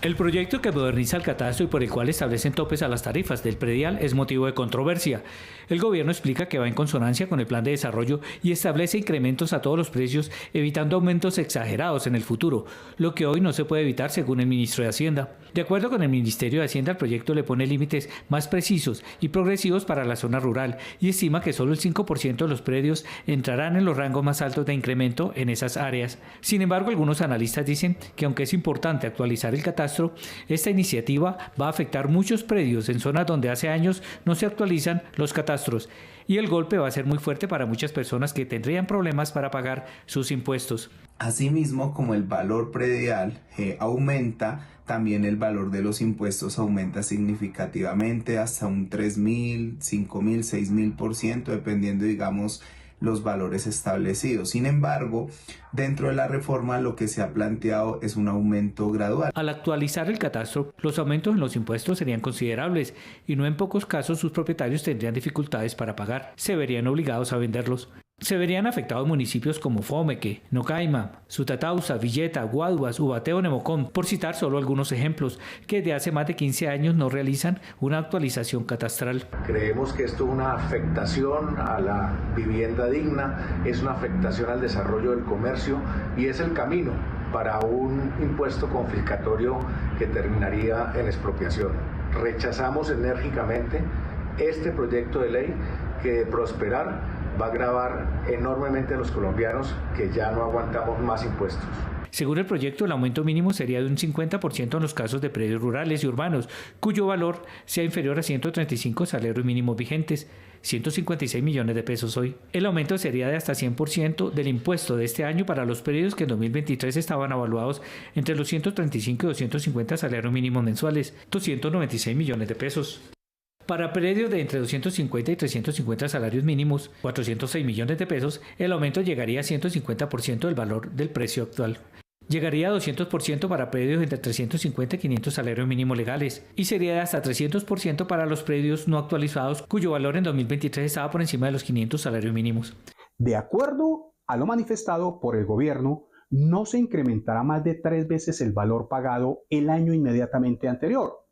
El proyecto que moderniza el catastro y por el cual establecen topes a las tarifas del predial es motivo de controversia. El gobierno explica que va en consonancia con el plan de desarrollo y establece incrementos a todos los precios, evitando aumentos exagerados en el futuro, lo que hoy no se puede evitar según el ministro de Hacienda. De acuerdo con el Ministerio de Hacienda, el proyecto le pone límites más precisos y progresivos para la zona rural y estima que solo el 5% de los predios entrarán en los rangos más altos de incremento en esas áreas. Sin embargo, algunos analistas dicen que aunque es importante actualizar el catastro, esta iniciativa va a afectar muchos predios en zonas donde hace años no se actualizan los catastros y el golpe va a ser muy fuerte para muchas personas que tendrían problemas para pagar sus impuestos. Asimismo, como el valor predial aumenta, también el valor de los impuestos aumenta significativamente hasta un 3.000, 5.000, 6.000%, dependiendo, digamos, los valores establecidos. Sin embargo, dentro de la reforma lo que se ha planteado es un aumento gradual. Al actualizar el catastro, los aumentos en los impuestos serían considerables y no en pocos casos sus propietarios tendrían dificultades para pagar. Se verían obligados a venderlos. Se verían afectados municipios como Fomeque, Nocaima, Sutatausa, Villeta, Guaduas, Ubateo, Nemocón, por citar solo algunos ejemplos, que desde hace más de 15 años no realizan una actualización catastral. Creemos que esto es una afectación a la vivienda digna, es una afectación al desarrollo del comercio y es el camino para un impuesto confiscatorio que terminaría en expropiación. Rechazamos enérgicamente este proyecto de ley que de prosperar va a agravar enormemente a los colombianos que ya no aguantamos más impuestos. Según el proyecto, el aumento mínimo sería de un 50% en los casos de predios rurales y urbanos, cuyo valor sea inferior a 135 salarios mínimos vigentes, 156 millones de pesos hoy. El aumento sería de hasta 100% del impuesto de este año para los predios que en 2023 estaban evaluados entre los 135 y 250 salarios mínimos mensuales, 296 millones de pesos. Para predios de entre 250 y 350 salarios mínimos, 406 millones de pesos, el aumento llegaría a 150% del valor del precio actual. Llegaría a 200% para predios entre 350 y 500 salarios mínimos legales y sería de hasta 300% para los predios no actualizados, cuyo valor en 2023 estaba por encima de los 500 salarios mínimos. De acuerdo a lo manifestado por el gobierno, no se incrementará más de 3 veces el valor pagado el año inmediatamente anterior.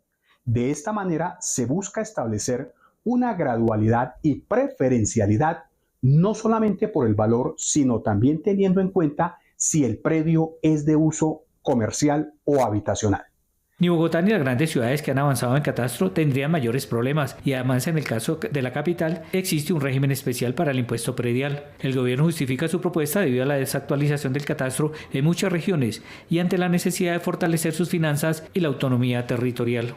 De esta manera se busca establecer una gradualidad y preferencialidad no solamente por el valor, sino también teniendo en cuenta si el predio es de uso comercial o habitacional. Ni Bogotá ni las grandes ciudades que han avanzado en catastro tendrían mayores problemas y además en el caso de la capital existe un régimen especial para el impuesto predial. El gobierno justifica su propuesta debido a la desactualización del catastro en muchas regiones y ante la necesidad de fortalecer sus finanzas y la autonomía territorial.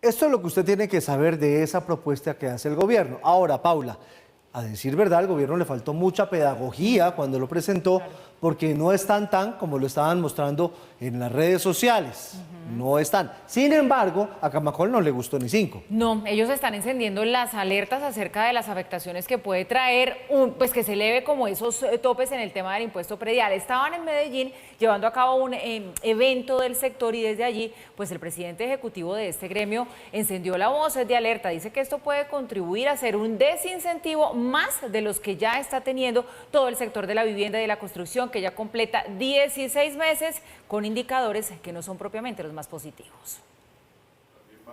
Esto es lo que usted tiene que saber de esa propuesta que hace el gobierno. Ahora, Paula, a decir verdad, al gobierno le faltó mucha pedagogía cuando lo presentó, porque no están tan como lo estaban mostrando en las redes sociales. No están. Sin embargo, a Camacol no le gustó ni 5. No, ellos están encendiendo las alertas acerca de las afectaciones que puede traer, pues que se eleve como esos topes en el tema del impuesto predial. Estaban en Medellín llevando a cabo un evento del sector y desde allí, pues el presidente ejecutivo de este gremio encendió la voz de alerta. Dice que esto puede contribuir a ser un desincentivo más de los que ya está teniendo todo el sector de la vivienda y de la construcción, que ya completa 16 meses con indicadores que no son propiamente los más positivos.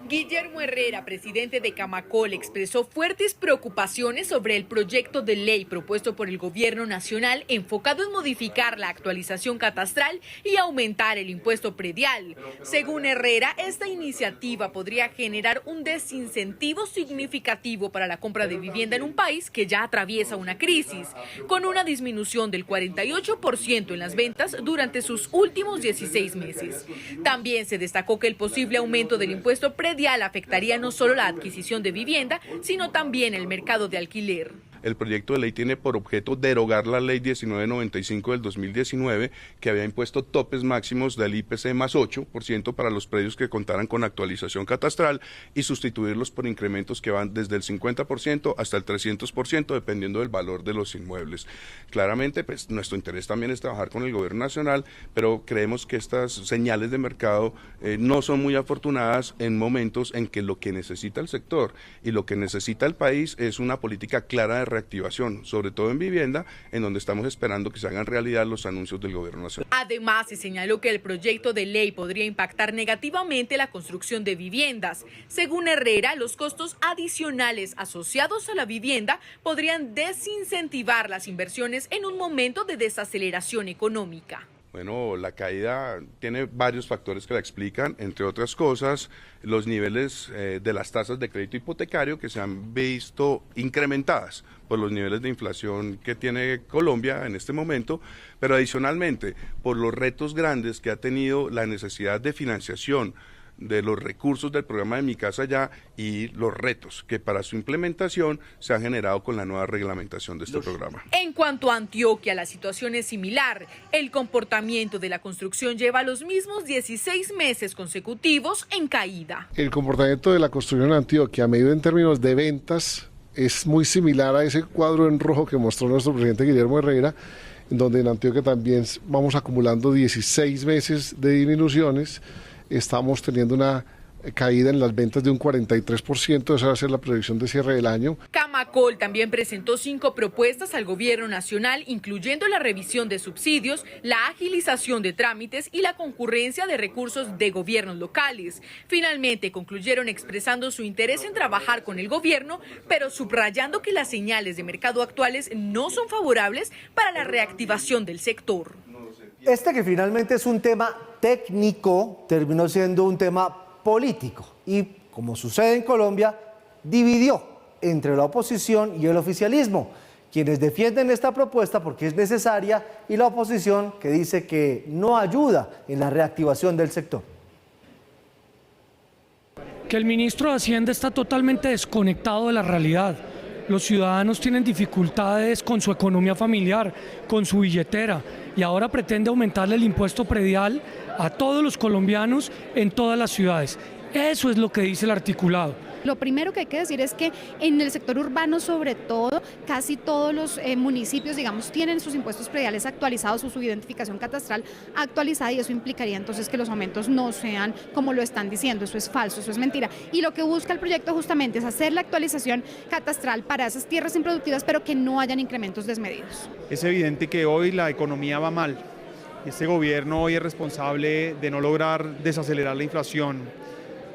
Guillermo Herrera, presidente de Camacol, expresó fuertes preocupaciones sobre el proyecto de ley propuesto por el gobierno nacional enfocado en modificar la actualización catastral y aumentar el impuesto predial. Según Herrera, esta iniciativa podría generar un desincentivo significativo para la compra de vivienda en un país que ya atraviesa una crisis, con una disminución del 48% en las ventas durante sus últimos 16 meses. También se destacó que el posible aumento del impuesto predial afectaría no solo la adquisición de vivienda, sino también el mercado de alquiler. El proyecto de ley tiene por objeto derogar la ley 1995 del 2019, que había impuesto topes máximos del IPC más 8% para los predios que contaran con actualización catastral y sustituirlos por incrementos que van desde el 50% hasta el 300%, dependiendo del valor de los inmuebles. Claramente, pues nuestro interés también es trabajar con el gobierno nacional, pero creemos que estas señales de mercado no son muy afortunadas en momentos en que lo que necesita el sector y lo que necesita el país es una política clara de reactivación, sobre todo en vivienda, en donde estamos esperando que se hagan realidad los anuncios del Gobierno Nacional. Además, se señaló que el proyecto de ley podría impactar negativamente la construcción de viviendas. Según Herrera, los costos adicionales asociados a la vivienda podrían desincentivar las inversiones en un momento de desaceleración económica. Bueno, la caída tiene varios factores que la explican, entre otras cosas, los niveles de las tasas de crédito hipotecario que se han visto incrementadas por los niveles de inflación que tiene Colombia en este momento, pero adicionalmente por los retos grandes que ha tenido la necesidad de financiación de los recursos del programa de Mi Casa Ya y los retos que para su implementación se han generado con la nueva reglamentación de este programa. En cuanto a Antioquia, la situación es similar. El comportamiento de la construcción lleva los mismos 16 meses consecutivos en caída. El comportamiento de la construcción en Antioquia, medido en términos de ventas, es muy similar a ese cuadro en rojo que mostró nuestro presidente Guillermo Herrera, en donde en Antioquia también vamos acumulando 16 meses de disminuciones. Estamos teniendo una caída en las ventas de un 43%, esa va a ser la predicción de cierre del año. Camacol también presentó 5 propuestas al Gobierno Nacional, incluyendo la revisión de subsidios, la agilización de trámites y la concurrencia de recursos de gobiernos locales. Finalmente concluyeron expresando su interés en trabajar con el gobierno, pero subrayando que las señales de mercado actuales no son favorables para la reactivación del sector. Este que finalmente es un tema técnico, terminó siendo un tema político y, como sucede en Colombia, dividió entre la oposición y el oficialismo, quienes defienden esta propuesta porque es necesaria y la oposición que dice que no ayuda en la reactivación del sector. Que el ministro de Hacienda está totalmente desconectado de la realidad. Los ciudadanos tienen dificultades con su economía familiar, con su billetera, y ahora pretende aumentarle el impuesto predial a todos los colombianos en todas las ciudades. Eso es lo que dice el articulado. Lo primero que hay que decir es que en el sector urbano, sobre todo, casi todos los municipios, digamos, tienen sus impuestos prediales actualizados o su identificación catastral actualizada, y eso implicaría entonces que los aumentos no sean como lo están diciendo. Eso es falso, eso es mentira. Y lo que busca el proyecto justamente es hacer la actualización catastral para esas tierras improductivas, pero que no hayan incrementos desmedidos. Es evidente que hoy la economía va mal. Este gobierno hoy es responsable de no lograr desacelerar la inflación,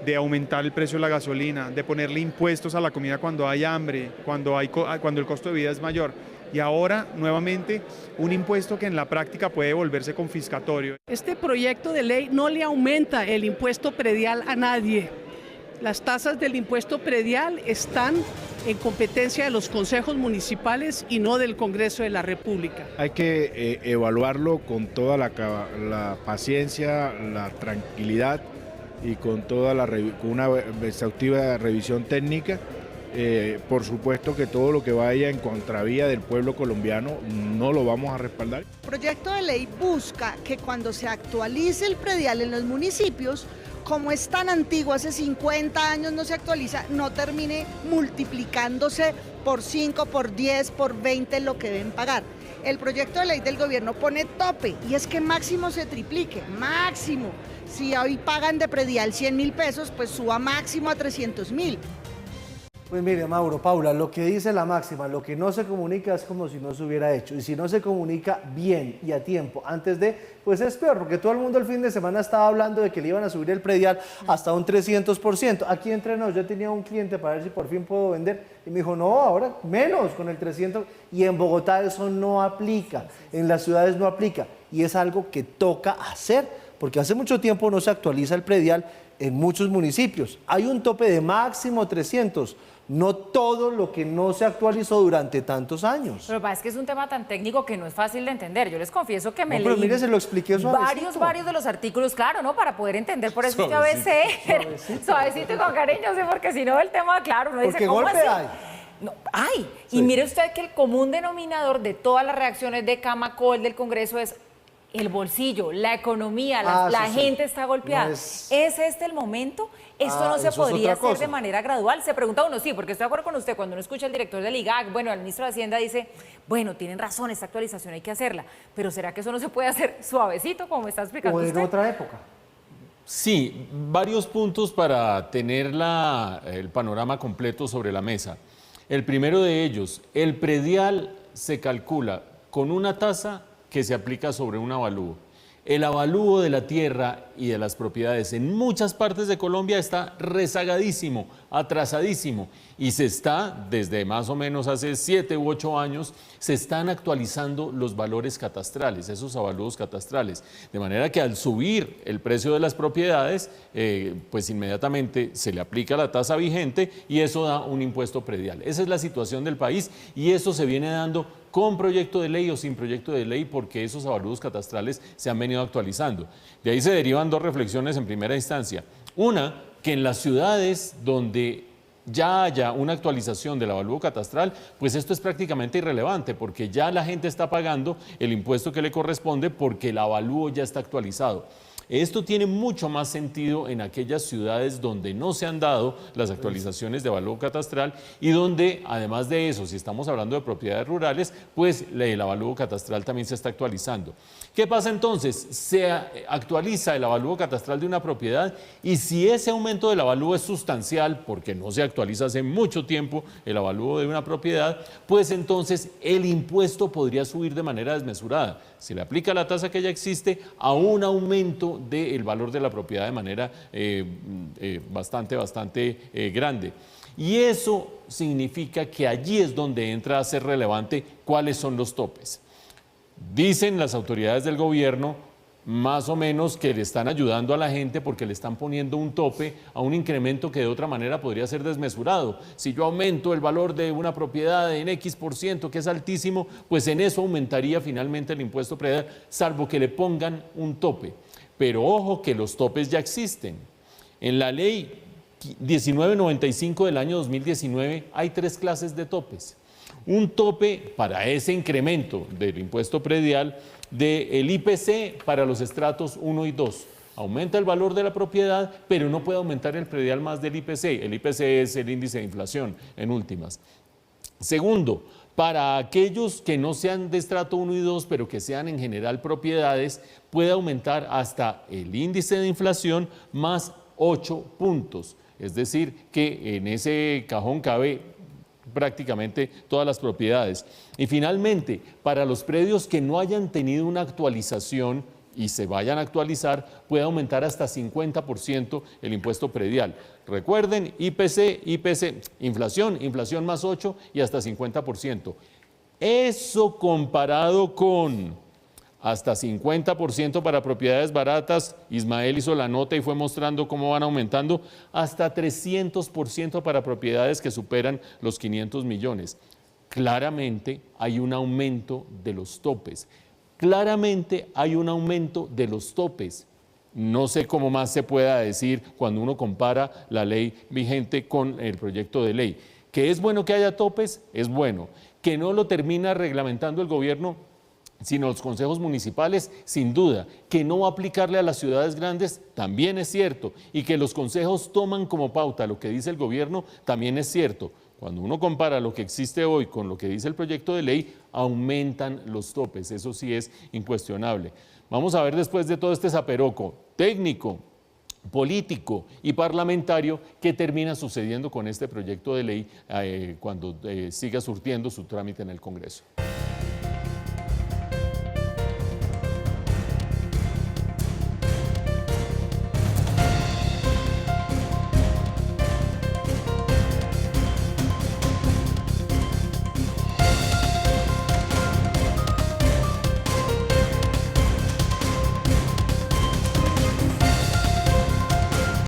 de aumentar el precio de la gasolina, de ponerle impuestos a la comida cuando hay hambre, cuando el costo de vida es mayor. Y ahora, nuevamente, un impuesto que en la práctica puede volverse confiscatorio. Este proyecto de ley no le aumenta el impuesto predial a nadie. Las tasas del impuesto predial están en competencia de los consejos municipales y no del Congreso de la República. Hay que evaluarlo con toda la paciencia, la tranquilidad y con toda una exhaustiva revisión técnica. Por supuesto que todo lo que vaya en contravía del pueblo colombiano no lo vamos a respaldar. El proyecto de ley busca que cuando se actualice el predial en los municipios, como es tan antiguo, hace 50 años no se actualiza, no termine multiplicándose por 5, por 10, por 20 lo que deben pagar. El proyecto de ley del gobierno pone tope y es que máximo se triplique, máximo. Si hoy pagan de predial 100.000 pesos, pues suba máximo a 300.000. Pues mire, Mauro, Paula, lo que dice la máxima, lo que no se comunica es como si no se hubiera hecho. Y si no se comunica bien y a tiempo antes de, pues es peor, porque todo el mundo el fin de semana estaba hablando de que le iban a subir el predial hasta un 300%. Aquí entre nos, yo tenía un cliente para ver si por fin puedo vender y me dijo, no, ahora menos con el 300%. Y en Bogotá eso no aplica, en las ciudades no aplica. Y es algo que toca hacer, porque hace mucho tiempo no se actualiza el predial en muchos municipios. Hay un tope de máximo 300%. No todo lo que no se actualizó durante tantos años. Pero es que es un tema tan técnico que no es fácil de entender. Yo les confieso que me pero leí mire, se lo expliqué suavecito. varios de los artículos, claro, ¿no? Para poder entender, por eso es que a veces suavecito y con cariño, sí, porque si no el tema, claro, uno dice, ¿cómo así? No, sí. Y mire usted que el común denominador de todas las reacciones de Camacol del Congreso es el bolsillo, la economía, la gente está golpeada. ¿Es este el momento? Esto no se podría hacer de manera gradual. Se pregunta uno, sí, porque estoy de acuerdo con usted, cuando uno escucha al director del IGAC, bueno, al ministro de Hacienda dice, bueno, tienen razón, esta actualización hay que hacerla, pero ¿será que eso no se puede hacer suavecito, como me está explicando usted? O en otra época. Sí, varios puntos para tener el panorama completo sobre la mesa. El primero de ellos, el predial se calcula con una tasa que se aplica sobre un avalúo. El avalúo de la tierra y de las propiedades en muchas partes de Colombia está rezagadísimo, atrasadísimo, y se está, desde más o menos hace 7 u 8 años, se están actualizando los valores catastrales, esos avalúos catastrales, de manera que al subir el precio de las propiedades, pues inmediatamente se le aplica la tasa vigente y eso da un impuesto predial. Esa es la situación del país y eso se viene dando con proyecto de ley o sin proyecto de ley, porque esos avalúos catastrales se han venido actualizando. De ahí se derivan 2 reflexiones en primera instancia. Una, que en las ciudades donde ya haya una actualización del avalúo catastral, pues esto es prácticamente irrelevante, porque ya la gente está pagando el impuesto que le corresponde porque el avalúo ya está actualizado. Esto tiene mucho más sentido en aquellas ciudades donde no se han dado las actualizaciones de avalúo catastral y donde, además de eso, si estamos hablando de propiedades rurales, pues el avalúo catastral también se está actualizando. ¿Qué pasa entonces? Se actualiza el avalúo catastral de una propiedad y si ese aumento del avalúo es sustancial, porque no se actualiza hace mucho tiempo el avalúo de una propiedad, pues entonces el impuesto podría subir de manera desmesurada. Se le aplica la tasa que ya existe a un aumento del valor de la propiedad de manera bastante grande. Y eso significa que allí es donde entra a ser relevante cuáles son los topes. Dicen las autoridades del gobierno más o menos que le están ayudando a la gente porque le están poniendo un tope a un incremento que de otra manera podría ser desmesurado. Si yo aumento el valor de una propiedad en X%, que es altísimo, pues en eso aumentaría finalmente el impuesto predial, salvo que le pongan un tope. Pero ojo que los topes ya existen. En la ley 1995 del año 2019 hay 3 clases de topes. Un tope para ese incremento del impuesto predial del IPC para los estratos 1 y 2. Aumenta el valor de la propiedad, pero no puede aumentar el predial más del IPC. El IPC es el índice de inflación, en últimas. Segundo, para aquellos que no sean de estrato 1 y 2, pero que sean en general propiedades, puede aumentar hasta el índice de inflación más 8 puntos. Es decir, que en ese cajón cabe prácticamente todas las propiedades. Y finalmente, para los predios que no hayan tenido una actualización y se vayan a actualizar, puede aumentar hasta 50% el impuesto predial. Recuerden, IPC, inflación más 8 y hasta 50%. Eso comparado con hasta 50% para propiedades baratas, Ismael hizo la nota y fue mostrando cómo van aumentando, hasta 300% para propiedades que superan los 500 millones. Claramente hay un aumento de los topes. Claramente hay un aumento de los topes. No sé cómo más se pueda decir cuando uno compara la ley vigente con el proyecto de ley. ¿Que es bueno que haya topes? Es bueno. ¿Que no lo termina reglamentando el gobierno, sino los consejos municipales? Sin duda. ¿Que no va a aplicarle a las ciudades grandes? También es cierto. Y que los consejos toman como pauta lo que dice el gobierno, también es cierto. Cuando uno compara lo que existe hoy con lo que dice el proyecto de ley, aumentan los topes. Eso sí es incuestionable. Vamos a ver después de todo este zaperoco técnico, político y parlamentario qué termina sucediendo con este proyecto de ley cuando siga surtiendo su trámite en el Congreso.